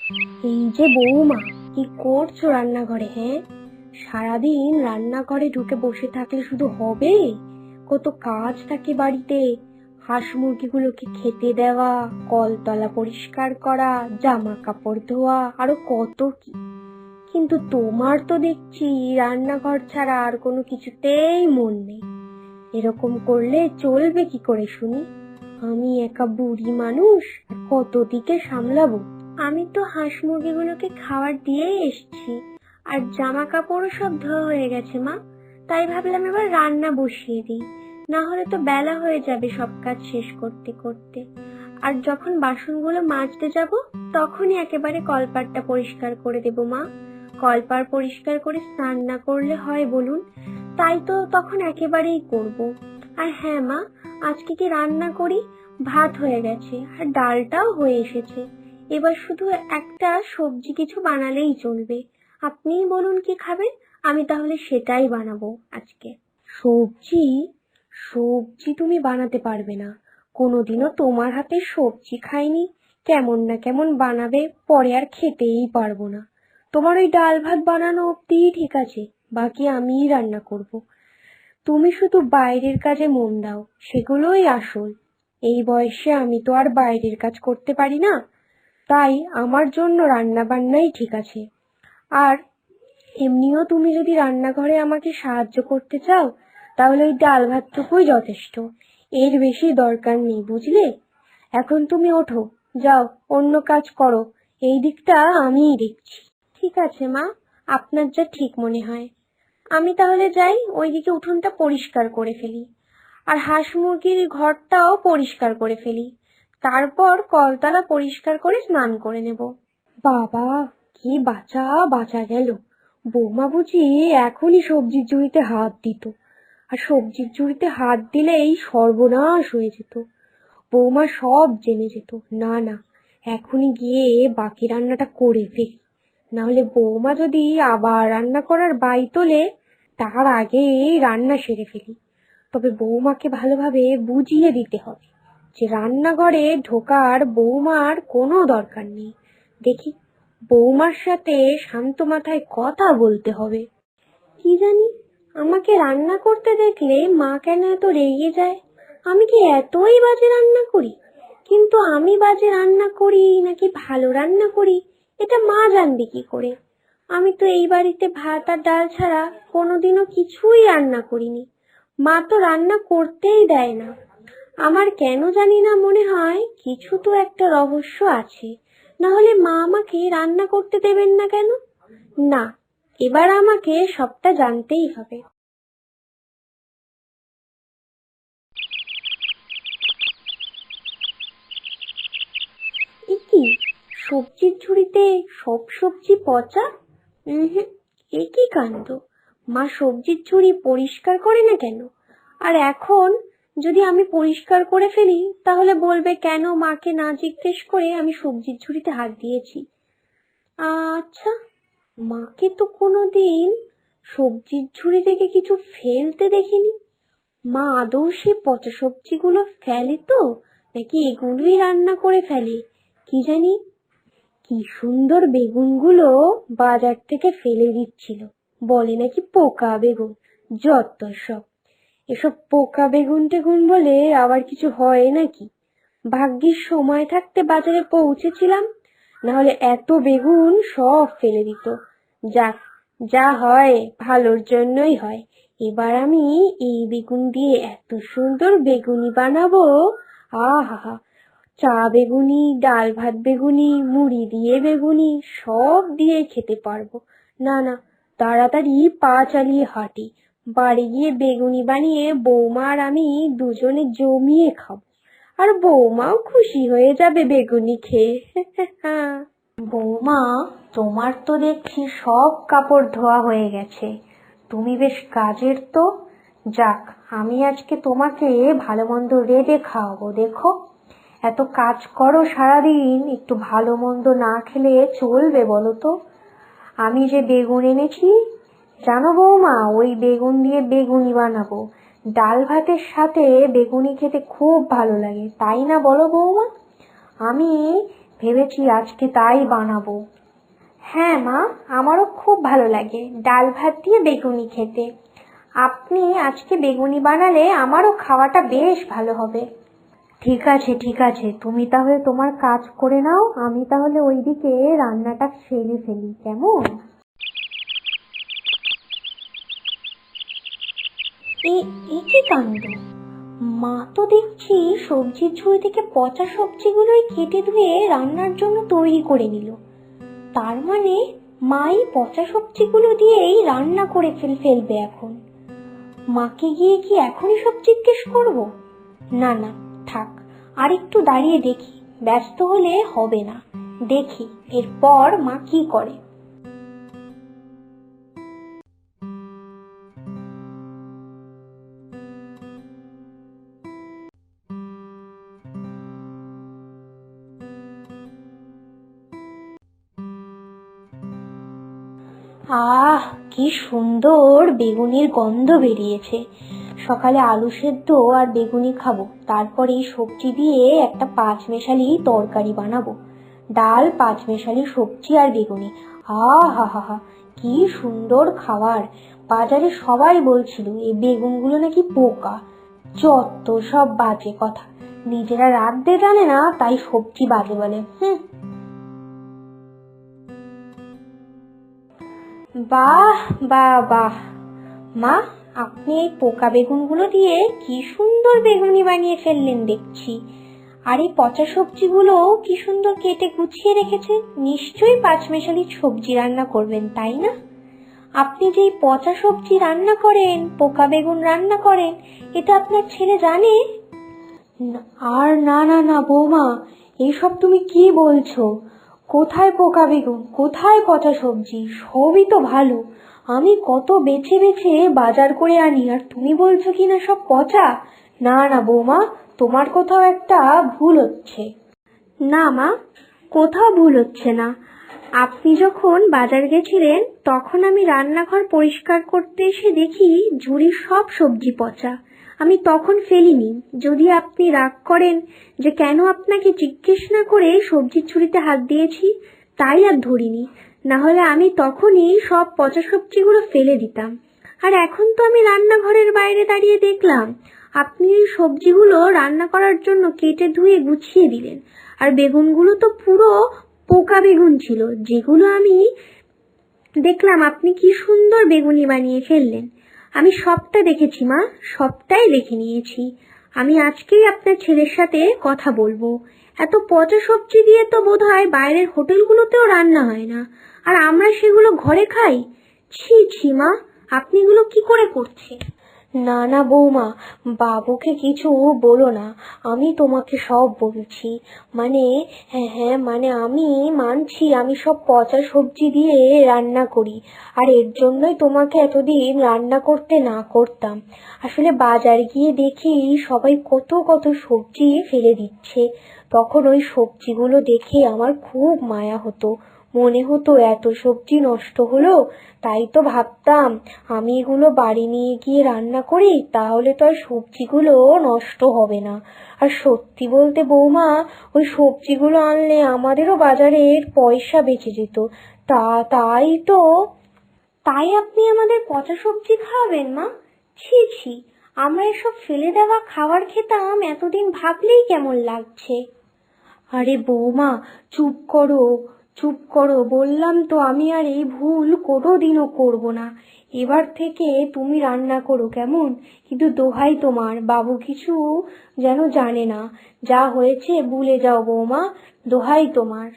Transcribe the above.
এই যে বৌমা, কি করছো রান্নাঘরে? হ্যাঁ, সারাদিন রান্নাঘরে ঢুকে বসে থাকলে শুধু হবে? কত কাজ থাকে বাড়িতে। হাঁস মুরগিগুলোকে খেতে দেওয়া, কলতলা পরিষ্কার করা, জামা কাপড় ধোয়া, আরো কত কি। কিন্তু তোমার তো দেখছি রান্নাঘর ছাড়া আর কোনো কিছুতেই মন নেই। এরকম করলে চলবে কি করে শুনি? আমি একা বুড়ি মানুষ, আর কত দিকে সামলাবো। আমি তো হাঁস মুরগিগুলোকে খাবার দিয়েই এসেছি, আর জামা কাপড়ও সব ধোয়া হয়ে গেছে মা। তাই ভাবলাম এবার রান্না বসিয়ে দিই, না হলে তো বেলা হয়ে যাবে সব কাজ শেষ করতে করতে। আর যখন বাসনগুলো মাজতে যাব, তখনই একেবারে কলপাড়টা পরিষ্কার করে দেব মা। কলপাড় পরিষ্কার করে স্নান না করলে হয় বলুন? তাই তো তখন একেবারেই করব। আর হ্যাঁ মা, আজকে কি রান্না করি? ভাত হয়ে গেছে আর ডালটাও হয়ে এসেছে। এবার শুধু একটা সবজি কিছু বানালেই চলবে। আপনিই বলুন কি খাবেন, আমি তাহলে সেটাই বানাবো আজকে। সবজি? সবজি তুমি বানাতে পারবে না। কোনোদিনও তোমার হাতে সবজি খাইনি। কেমন না কেমন বানাবে, পরে আর খেতেই পারবো না। তোমার ওই ডাল ভাত বানানো অব্দিই ঠিক আছে, বাকি আমিই রান্না করব। তুমি শুধু বাইরের কাজে মন দাও, সেগুলোই আসল। এই বয়সে আমি তো আর বাইরের কাজ করতে পারি না, তাই আমার জন্য রান্না বান্নাই ঠিক আছে। আর এমনিও তুমি যদি রান্নাঘরে আমাকে সাহায্য করতে চাও, তাহলে ওই ডাল ভাতটুকুই যথেষ্ট। এর বেশি দরকার নেই, বুঝলে? এখন তুমি ওঠো, যাও অন্য কাজ করো। এই দিকটা আমিই দেখছি। ঠিক আছে মা, আপনার যা ঠিক মনে হয়। আমি তাহলে যাই, ওইদিকে উঠোনটা পরিষ্কার করে ফেলি, আর হাঁস মুরগির ঘরটাও পরিষ্কার করে ফেলি। তারপর কলতলা পরিষ্কার করে স্নান করে নেব। বাবা, কি বাঁচা বাঁচা গেল! বৌমা বুঝি এখনই সবজির ঝুড়িতে হাত দিত, আর সবজির ঝুড়িতে হাত দিলেই সর্বনাশ হয়ে যেত। বৌমা সব জেনে যেত। না না, এখনই গিয়ে বাকি রান্নাটা করে ফেলি, নাহলে বৌমা যদি আবার রান্না করার বাই তোলে, তার আগে রান্না সেরে ফেলি। তবে বৌমাকে ভালোভাবে বুঝিয়ে দিতে হবে যে রান্নাঘরে ঢোকার বৌমার কোনো দরকার নেই। দেখি, বৌমার সাথে শান্ত মাথায় কথা বলতে হবে। কি জানি, আমাকে রান্না করতে দেখলে মা কেন এত রেগে যায়? আমি কি এতই বাজে রান্না করি? কিন্তু আমি বাজে রান্না করি নাকি ভালো রান্না করি, এটা মা জানবে কি করে? আমি তো এই বাড়িতে ভাত আর ডাল ছাড়া কোনোদিনও কিছুই রান্না করিনি। মা তো রান্না করতেই দেয় না। আমার কেন জানি না মনে হয় কিছু তো একটা রহস্য আছে, না হলে মা আমাকে রান্না করতে দেবেন না কেন? না, এবার আমাকে সবটা জানতেই হবে। এ কি, সবজির ঝুড়িতে সব সবজি পচা? হুম, এ কি কাণ্ড! মা সবজির ঝুড়ি পরিষ্কার করে না কেন? আর এখন যদি আমি পরিষ্কার করে ফেলি, তাহলে বলবে কেন মাকে না জিজ্ঞেস করে আমি সবজির ঝুড়িতে হাত দিয়েছি। আচ্ছা, মাকে তো কোনোদিন সবজির ঝুড়ি থেকে কিছু ফেলতে দেখিনি। মা আদৌ সে পচা সবজিগুলো ফেলে তো, নাকি এগুলোই রান্না করে ফেলে? কি জানি। কি সুন্দর বেগুনগুলো বাজার থেকে ফেলে দিচ্ছিল, বলে নাকি পোকা বেগুন। যত সব! এসব পোকা বেগুন টেগুন বলে আবার কিছু হয় নাকি? ভাগ্যিস সময় থাকতে বাজারে পৌঁছেছিলাম, না হলে এত বেগুন সব ফেলে দিত। যাক, যা হয় ভালোর জন্যই হয়। এবার আমি এই বেগুন দিয়ে এত সুন্দর বেগুনি বানাবো! আহা, চা বেগুনি, ডাল ভাত বেগুনি, মুড়ি দিয়ে বেগুনি, সব দিয়ে খেতে পারবো। না না, তাড়াতাড়ি পা চালিয়ে হাঁটি, বাড়ি গিয়ে বেগুনি বানিয়ে বৌমা আর আমি দুজনে জমিয়ে খাবো। আর বৌমাও খুশি হয়ে যাবে বেগুনি খেয়ে। বৌমা, তোমার তো দেখছি সব কাপড় ধোয়া হয়ে গেছে। তুমি বেশ কাজের তো। যাক, আমি আজকে তোমাকে ভালো মন্দ রেঁধে খাওয়াবো, দেখো। এত কাজ করো সারাদিন, একটু ভালো মন্দ না খেলে চলবে বলো তো? আমি যে বেগুন এনেছি, জানো বৌমা, ওই বেগুন দিয়ে বেগুনি বানাবো। ডাল ভাতের সাথে বেগুনি খেতে খুব ভালো লাগে, তাই না বলো বৌমা? আমি ভেবেছি আজকে তাই বানাবো। হ্যাঁ মা, আমারও খুব ভালো লাগে ডাল ভাত দিয়ে বেগুনি খেতে। আপনি আজকে বেগুনি বানালে আমারও খাওয়াটা বেশ ভালো হবে। ঠিক আছে ঠিক আছে, তুমি তাহলে তোমার কাজ করে নাও, আমি তাহলে ওইদিকে রান্নাটা সেরে ফেলি, কেমন? এ এ কি কাণ্ড! মা তো দেখছি সবজির ঝুড়ি থেকে পচা সবজিগুলোই কেটে ধুয়ে রান্নার জন্য তৈরি করে নিল। তার মানে মাই পচা সবজিগুলো দিয়েই রান্না করে ফেলবে এখন। মাকে গিয়ে কি এখনই সব জিজ্ঞেস করব? না না, থাক, আর একটু দাঁড়িয়ে দেখি, ব্যস্ত হলে হবে না। দেখি এরপর মা কি করে। আহ, কি সুন্দর বেগুনির গন্ধ বেরিয়েছে। সকালে আলু সেদ্ধ আর বেগুনি খাবো, তারপর এই সবজি দিয়ে একটা পাঁচমেশালি তরকারি বানাবো। ডাল, পাঁচমেশালি সবজি আর বেগুনি। হা হা হা, কি সুন্দর খাবার! বাজারে সবাই বলছিল এই বেগুনগুলো নাকি পোকা। যত সব বাজে কথা, নিজেরা রাঁধতে জানে না তাই সবজি বাজে বলে। বাহ বাহ বাহ! মা, আপনি এই পোকা বেগুনগুলো দিয়ে কি সুন্দর বেগুনি বানিয়ে ফেললেন দেখছি। আর এই পচা সবজিগুলো কি সুন্দর কেটে গুছিয়ে রেখেছেন। নিশ্চয়ই পাঁচমেশালি সবজি রান্না করবেন, তাই না? আপনি যে এই পচা সবজি রান্না করেন, পোকা বেগুন রান্না করেন, এটা আপনার ছেলে জানে? আর না না না বৌমা, এইসব তুমি কি বলছো? কোথায় পোকা বেগুন, কোথায় পচা সবজি? সবই তো ভালো। আমি কত বেছে বেছে বাজার করে আনি, আর তুমি বলছো কিনা সব পচা? না না বৌমা, তোমার কোথাও একটা ভুল হচ্ছে। না মা, কোথাও ভুল হচ্ছে না। আপনি যখন বাজার গেছিলেন তখন আমি রান্নাঘর পরিষ্কার করতে এসে দেখি ঝুড়ির সব সবজি পচা। আমি তখন ফেলিনি। যদি আপনি রাগ করেন যে কেন আপনাকে জিজ্ঞেস না করে সবজির ঝুড়িতে হাত দিয়েছি, তাই আর ধরিনি। না হলে আমি তখনই সব পচা সবজিগুলো ফেলে দিতাম। আর এখন তো আমি রান্নাঘরের বাইরে দাঁড়িয়ে দেখলাম আপনি এই সবজিগুলো রান্না করার জন্য কেটে ধুয়ে গুছিয়ে দিলেন। আর বেগুনগুলো তো পুরো পোকা বেগুন ছিল, যেগুলো আমি দেখলাম আপনি কি সুন্দর বেগুনি বানিয়ে ফেললেন। আমি সবটা দেখেছি মা, সবটাই লিখে নিয়েছি। আমি আজকেই আপনার ছেলের সাথে কথা বলবো। এত পচা সবজি দিয়ে তো বোধহয় বাইরের হোটেলগুলোতেও রান্না হয় না, আর আমরা সেগুলো ঘরে খাই। ছি ছি মা, আপনি এগুলো কি করে করছেন? না না বৌমা, বাবুকে কিছু বলো না, আমি তোমাকে সব বলছি। মানে, হ্যাঁ হ্যাঁ, মানে আমি মানছি আমি সব পচা সবজি দিয়ে রান্না করি, আর এর জন্যই তোমাকে এতদিন রান্না করতে না করতাম। আসলে বাজার গিয়ে দেখি সবাই কত কত সবজি ফেলে দিচ্ছে, তখন ওই সবজিগুলো দেখে আমার খুব মায়া হতো। মনে হতো এত সবজি নষ্ট হলো, তাই তো ভাবতাম আমি এগুলো বাড়ি নিয়ে গিয়ে রান্না করি, তাহলে তো আর সবজিগুলো নষ্ট হবে না। আর সত্যি বলতে বৌমা, ওই সবজিগুলো আনলে আমাদেরও বাজারের পয়সা বেঁচে যেত। তাই তো। তাই আপনি আমাদের পচা সবজি খাওয়াবেন মা? ছি ছি, আমরা এসব ফেলে দেওয়া খাবার খেতাম, এতদিন ভাবলেই কেমন লাগছে। আরে বৌমা, চুপ করো চুপ করো, বললাম তো আমি আর এই ভুল কোনোদিনও করব না। এবার থেকে তুমি রান্না করো, কেমন? কিন্তু দোহাই তোমার, বাবু কিছু যেন জানে না। যা হয়েছে ভুলে যাও বৌমা, দোহাই তোমার।